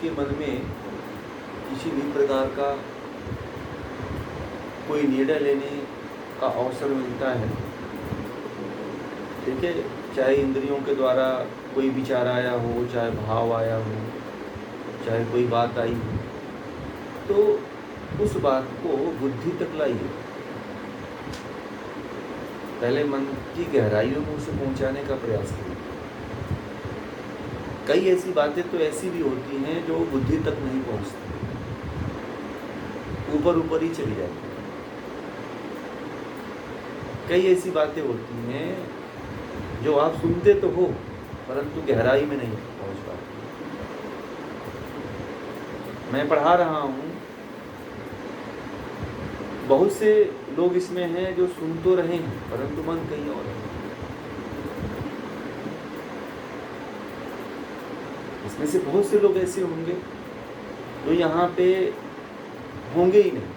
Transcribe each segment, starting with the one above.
के मन में किसी भी प्रकार का कोई निर्णय लेने का अवसर मिलता है, ठीक है, चाहे इंद्रियों के द्वारा कोई विचार आया हो, चाहे भाव आया हो, चाहे कोई बात आई हो, तो उस बात को बुद्धि तक लाइए। पहले मन की गहराइयों में उसे पहुंचाने का प्रयास करिए। कई ऐसी बातें तो ऐसी भी होती हैं जो बुद्धि तक नहीं पहुंचती, ऊपर ऊपर ही चली जाती है। कई ऐसी बातें होती हैं जो आप सुनते तो हो परंतु गहराई में नहीं पहुंच पाती। मैं पढ़ा रहा हूँ, बहुत से लोग इसमें हैं जो सुन तो रहे हैं परंतु मन कहीं और है। इसमें से बहुत से लोग ऐसे होंगे जो यहाँ पे होंगे ही नहीं,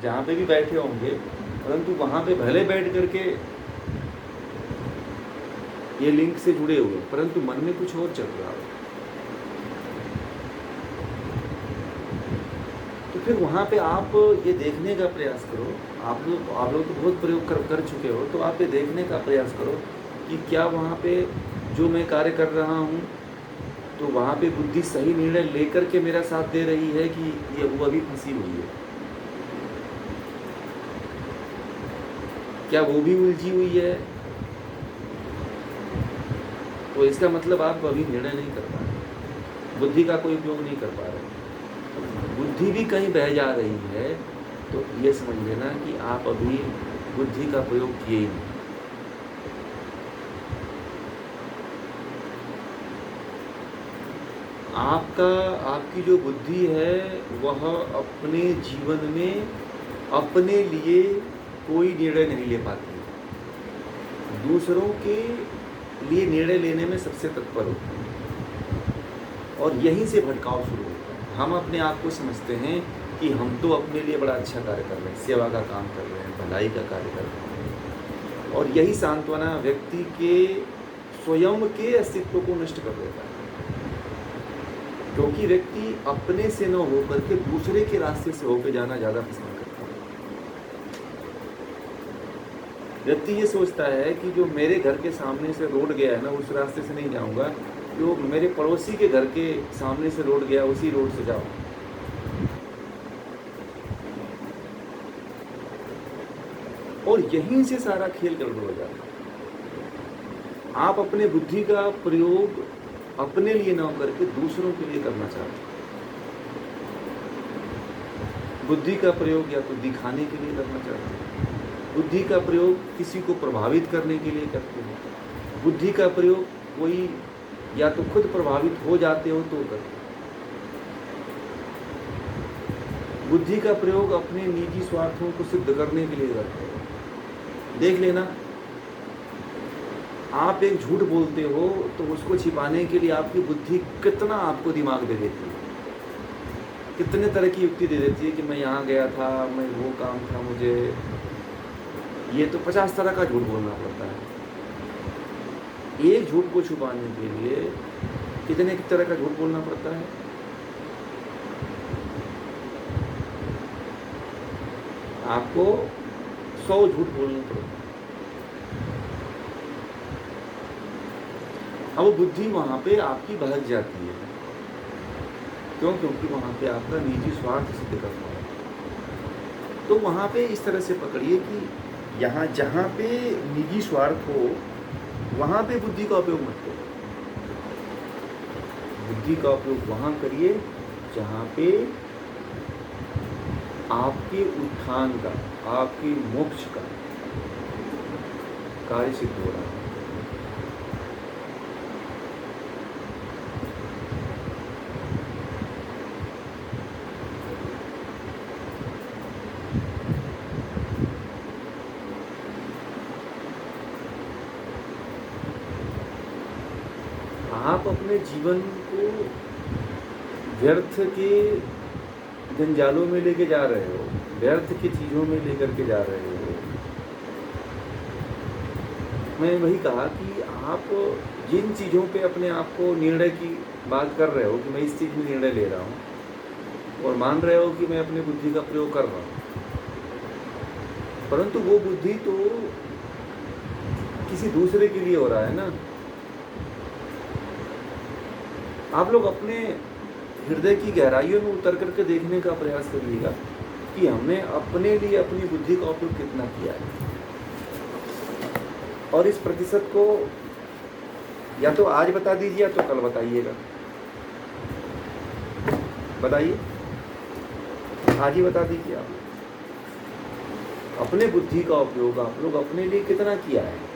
जहाँ पे भी बैठे होंगे परंतु वहाँ पे भले बैठ करके ये लिंक से जुड़े हुए परंतु मन में कुछ और चल रहा है। तो फिर वहाँ पे आप ये देखने का प्रयास करो। आप लोग तो बहुत प्रयोग कर चुके हो, तो आप ये देखने का प्रयास करो कि क्या वहाँ पे जो मैं कार्य कर रहा हूँ तो वहाँ पे बुद्धि सही निर्णय लेकर के मेरा साथ दे रही है कि ये वो अभी फंसी हुई है, क्या वो भी उलझी हुई है। तो इसका मतलब आप अभी निर्णय नहीं कर पा रहे, बुद्धि का कोई उपयोग नहीं कर पा रहे। बुद्धि भी कहीं बह जा रही है तो ये समझ लेना कि आप अभी बुद्धि का प्रयोग किए ही नहीं। आपकी जो बुद्धि है वह अपने जीवन में अपने लिए कोई निर्णय नहीं ले पाती, दूसरों के लिए निर्णय लेने में सबसे तत्पर होती है और यहीं से भटकाव शुरू होता है। हम अपने आप को समझते हैं कि हम तो अपने लिए बड़ा अच्छा कार्य कर रहे हैं, सेवा का काम कर रहे हैं, भलाई का कार्य कर रहे हैं, और यही सांत्वना व्यक्ति के स्वयं के अस्तित्व को नष्ट कर देता है, क्योंकि व्यक्ति अपने से न होकर के दूसरे के रास्ते से होकर जाना ज़्यादा पसंद करता है। व्यक्ति ये सोचता है कि जो मेरे घर के सामने से रोड गया है ना, उस रास्ते से नहीं जाऊंगा, जो मेरे पड़ोसी के घर के सामने से रोड गया उसी रोड से जाओ। और यहीं से सारा खेल गड़बड़ हो जाता है। आप अपने बुद्धि का प्रयोग अपने लिए ना करके दूसरों के लिए करना चाहते हैं। बुद्धि का प्रयोग या तो दिखाने के लिए करना चाहते हैं, बुद्धि का प्रयोग किसी को प्रभावित करने के लिए करते हैं, बुद्धि का प्रयोग कोई या तो खुद प्रभावित हो जाते हो तो करते हैं, बुद्धि का प्रयोग अपने निजी स्वार्थों को सिद्ध करने के लिए करते हैं। देख लेना, आप एक झूठ बोलते हो तो उसको छिपाने के लिए आपकी बुद्धि कितना आपको दिमाग दे देती है, कितने तरह की युक्ति दे देती है कि मैं यहाँ गया था, मैं वो काम था मुझे, ये तो 50 तरह का झूठ बोलना पड़ता है। एक झूठ को छुपाने के लिए कितने तरह का झूठ बोलना पड़ता है। आपको 100 झूठ बोलना पड़ता है। अब बुद्धि वहाँ पे आपकी बहक जाती है, क्यों? क्योंकि वहाँ पे आपका निजी स्वार्थ सिद्ध करना है। तो वहाँ पे इस तरह से पकड़िए कि यहाँ जहाँ पे निजी स्वार्थ हो वहाँ पे बुद्धि का उपयोग मत करो। बुद्धि का उपयोग वहाँ करिए जहाँ पे आपके उत्थान का, आपके मोक्ष का कार्य सिद्ध हो रहा है। आप अपने जीवन को व्यर्थ के जंजालों में लेके जा रहे हो, व्यर्थ की चीज़ों में लेकर के जा रहे हो। मैं वही कहा कि आप जिन चीज़ों पे अपने आप को निर्णय की बात कर रहे हो कि मैं इस चीज़ में निर्णय ले रहा हूँ और मान रहे हो कि मैं अपनी बुद्धि का प्रयोग कर रहा हूँ, परंतु वो बुद्धि तो किसी दूसरे के लिए हो रहा है ना। आप लोग अपने हृदय की गहराइयों में उतर करके देखने का प्रयास करिएगा कि हमने अपने लिए अपनी बुद्धि का उपयोग कितना किया है, और इस प्रतिशत को या तो आज बता दीजिए या तो कल बताइएगा। बताइए, आज ही बता दीजिए आप अपने बुद्धि का उपयोग आप लोग अपने लिए कितना किया है।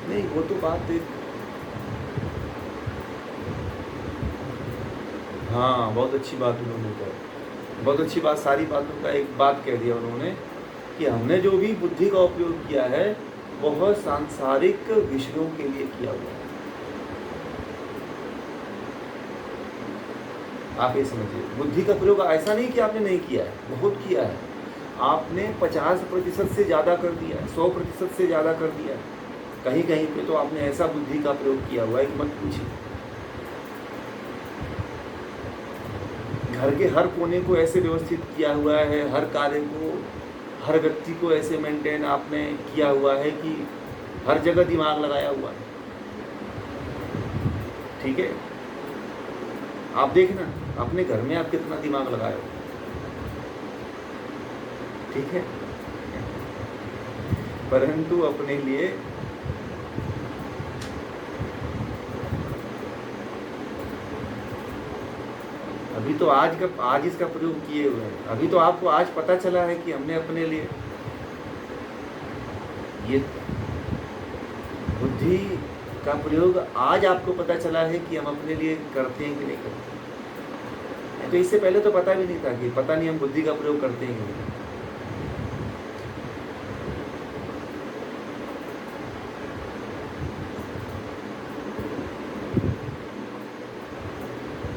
नहीं, वो तो बात एक, हाँ बहुत अच्छी बात उन्होंने कहा, बहुत अच्छी बात, सारी बातों का एक बात कह दिया उन्होंने कि हमने जो भी बुद्धि का उपयोग किया है वह सांसारिक विषयों के लिए किया हुआ है। आप ये समझिए, बुद्धि का प्रयोग ऐसा नहीं कि आपने नहीं किया है, बहुत किया है। आपने 50% से ज़्यादा कर दिया है, 100% से ज़्यादा कर दिया है। कहीं कहीं पे तो आपने ऐसा बुद्धि का प्रयोग किया हुआ है कि मत पूछिए। घर के हर कोने को ऐसे व्यवस्थित किया हुआ है, हर कार्य को, हर व्यक्ति को ऐसे मेंटेन आपने किया हुआ है कि हर जगह दिमाग लगाया हुआ है। ठीक है, आप देखना अपने घर में आप कितना दिमाग लगाए हो। ठीक है, परंतु अपने लिए अभी तो आज इसका प्रयोग किए हुए हैं। अभी तो आपको आज पता चला है कि हमने अपने लिए ये बुद्धि का प्रयोग, आज आपको पता चला है कि हम अपने लिए करते हैं कि नहीं करते। तो इससे पहले तो पता भी नहीं था कि पता नहीं हम बुद्धि का प्रयोग करते हैं कि नहीं।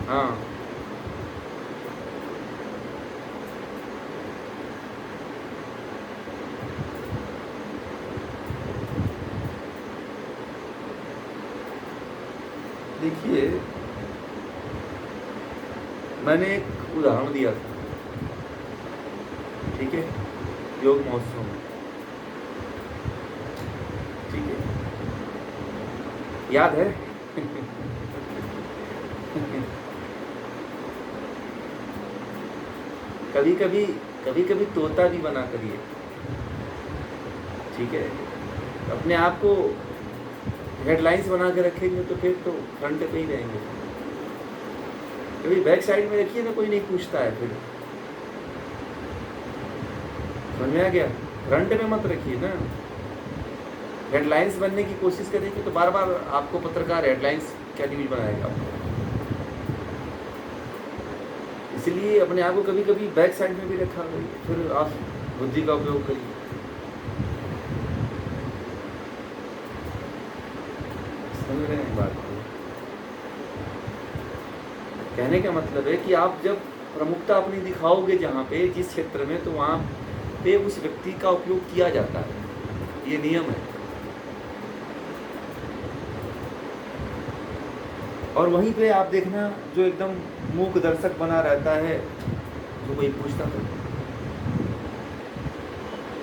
हाँ, देखिए मैंने एक उदाहरण दिया था, ठीक है, योग महोत्सव में, ठीक है, याद है? कभी कभी तोता भी बना करिए। ठीक है, अपने आप को हेडलाइंस बना के रखेंगे तो फिर तो फ्रंट पे ही रहेंगे। कभी बैक साइड में रखिए ना, कोई नहीं पूछता है फिर। समझ में आ गया? फ्रंट में मत रखिए ना। हेडलाइंस बनने की कोशिश करेंगे तो बार बार आपको पत्रकार हेडलाइंस क्या न्यूज बनाएगा। इसलिए अपने आप को कभी कभी बैक साइड में भी रखा करिए, फिर आप बुद्धि का उपयोग करिए। समझ रहे हैं बात को? कहने का मतलब है कि आप जब प्रमुखता अपनी दिखाओगे जहाँ पे, जिस क्षेत्र में, तो वहाँ पे उस व्यक्ति का उपयोग किया जाता है। ये नियम है। और वहीं पे आप देखना, जो एकदम मूक दर्शक बना रहता है, जो कोई पूछता तो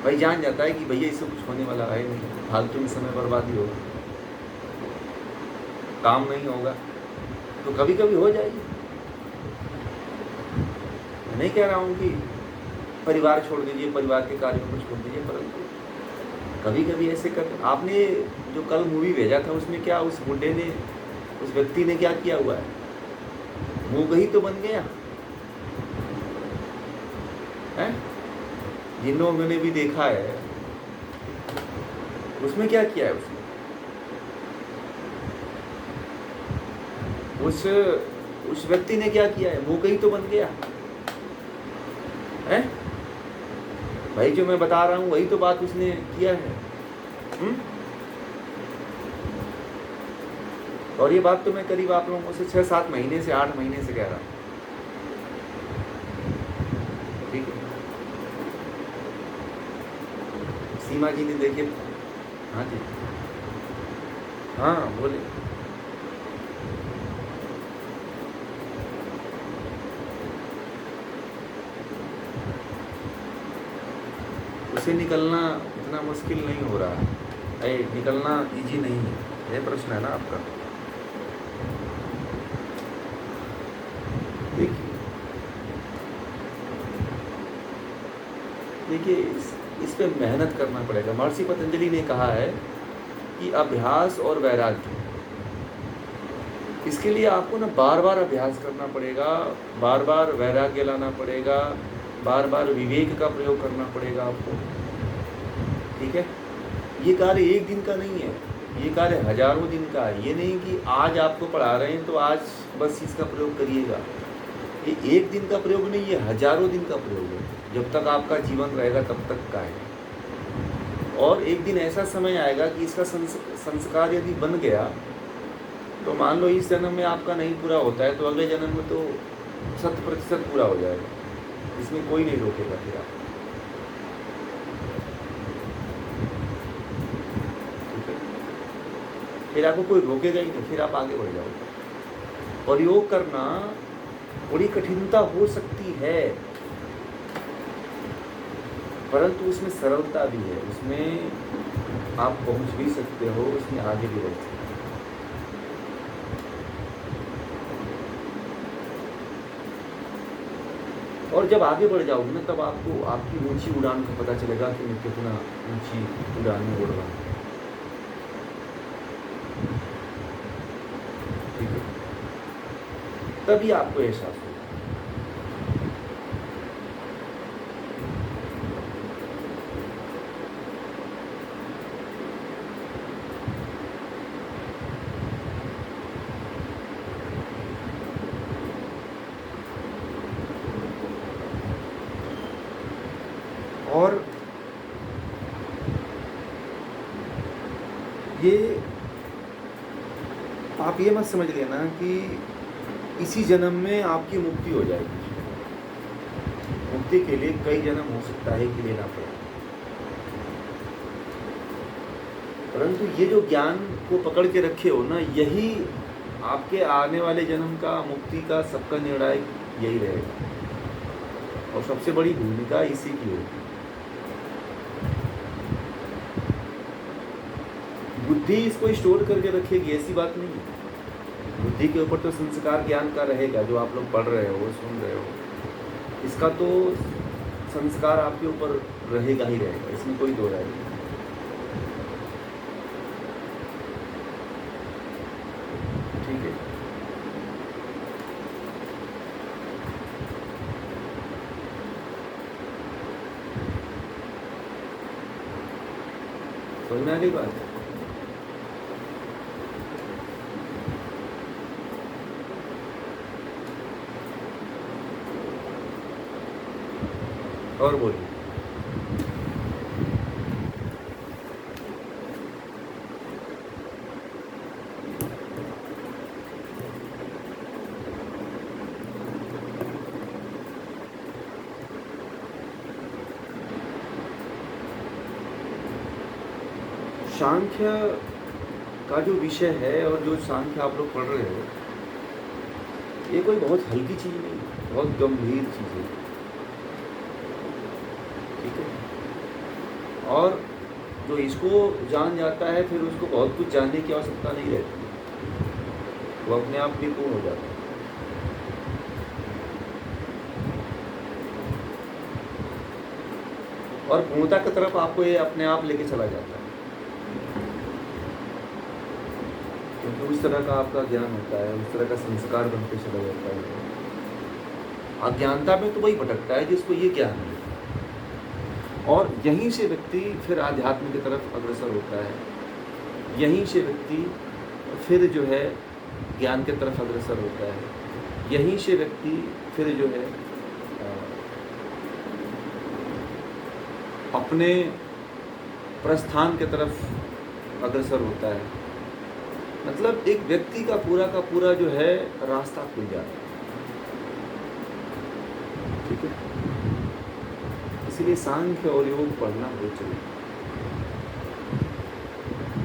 भाई जान जाता है कि भैया इससे कुछ होने वाला है नहीं, फालतू में समय बर्बादी होगा, काम नहीं होगा। तो कभी कभी हो जाएगी। मैं नहीं कह रहा हूँ कि परिवार छोड़ दीजिए, परिवार के कार्यों को छोड़ दीजिए, परंतु कभी कभी ऐसे कर। आपने जो कल मूवी भेजा था उसमें क्या उस बुड्ढे ने, उस व्यक्ति ने क्या किया हुआ है? मूग ही तो बन गया है। जिन्होंने भी देखा है उसमें क्या किया है उसने? उस व्यक्ति ने क्या किया है, मोह ही तो बन गया है भाई। जो मैं बता रहा हूँ वही तो बात उसने किया है। और ये बात तो मैं करीब आप लोगों से 6-7 महीने से 8 महीने से कह रहा हूँ, ठीक है। सीमा जी ने देखिए, हाँ जी, हाँ बोले। उसे निकलना इतना मुश्किल नहीं हो रहा है, निकलना इजी नहीं है, यह प्रश्न है ना आपका। देखिए इस पे मेहनत करना पड़ेगा। महर्षि पतंजलि ने कहा है कि अभ्यास और वैराग्य, इसके लिए आपको ना बार बार अभ्यास करना पड़ेगा, बार बार वैराग्य लाना पड़ेगा, बार बार विवेक का प्रयोग करना पड़ेगा आपको, ठीक है। ये कार्य एक दिन का नहीं है, ये कार्य हजारों दिन का है। ये नहीं कि आज आपको पढ़ा रहे हैं तो आज बस इसका प्रयोग करिएगा। ये एक दिन का प्रयोग नहीं, ये हजारों दिन का प्रयोग है। जब तक आपका जीवन रहेगा तब तक का है। और एक दिन ऐसा समय आएगा कि इसका संस्कार यदि बन गया तो मान लो इस जन्म में आपका नहीं पूरा होता है तो अगले जन्म में तो 100% पूरा हो जाएगा। इसमें कोई नहीं रोकेगा फिर आप, ठीक है। फिर आपको कोई रोकेगा ही नहीं, फिर आप आगे बढ़ जाओगे। और योग करना बड़ी कठिनता हो सकती है, परंतु उसमें सरलता भी है, उसमें आप पहुंच भी सकते हो, उसमें आगे भी बढ़ सकते हो। और जब आगे बढ़ जाओगे ना तब आपको आपकी ऊंची उड़ान का पता चलेगा कि मैं कितना ऊंची उड़ान में उड़ रहा हूँ, ठीक है। तभी आपको एहसास होगा। और ये आप ये मत समझ लेना कि इसी जन्म में आपकी मुक्ति हो जाएगी। मुक्ति के लिए कई जन्म हो सकता है कि लेना पड़े, परंतु ये जो ज्ञान को पकड़ के रखे हो ना, यही आपके आने वाले जन्म का मुक्ति का सबका निर्णायक यही रहेगा। और सबसे बड़ी भूमिका इसी की होगी। बुद्धि इसको स्टोर करके रखेगी, ऐसी बात नहीं है। बुद्धि के ऊपर तो संस्कार ज्ञान का रहेगा, जो आप लोग पढ़ रहे हो, सुन रहे हो, इसका तो संस्कार आपके ऊपर रहेगा ही रहेगा, इसमें कोई दो राय नहीं। ठीक है, समझ में आ गई बात? और बोलिए। सांख्य का जो विषय है और जो सांख्य आप लोग पढ़ रहे हो, ये कोई बहुत हल्की चीज़ नहीं, बहुत गंभीर चीज़ है, ठीक है। और जो इसको जान जाता है फिर उसको बहुत कुछ जानने की आवश्यकता नहीं रहती, वो अपने आप निपुण हो जाता है। और पूर्णता की तरफ आपको ये अपने आप लेके चला जाता है, क्योंकि उस तरह का आपका ज्ञान होता है, उस तरह का संस्कार बनते चला जाता है। अज्ञानता में तो वही भटकता है जिसको ये ज्ञान है, और यहीं से व्यक्ति फिर आध्यात्म की तरफ अग्रसर होता है। यहीं से व्यक्ति फिर जो है ज्ञान के तरफ अग्रसर होता है। यहीं से व्यक्ति फिर जो है अपने प्रस्थान के तरफ अग्रसर होता है। मतलब एक व्यक्ति का पूरा जो है रास्ता खुल जाता है। ठीक है, इसीलिए सांख्य और योग पढ़ना बहुत जरूरी है।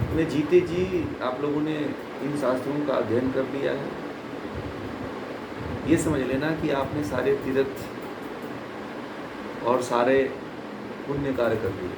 अपने जीते जी आप लोगों ने इन शास्त्रों का अध्ययन कर लिया है, ये समझ लेना कि आपने सारे तीर्थ और सारे पुण्य कार्य कर लिए।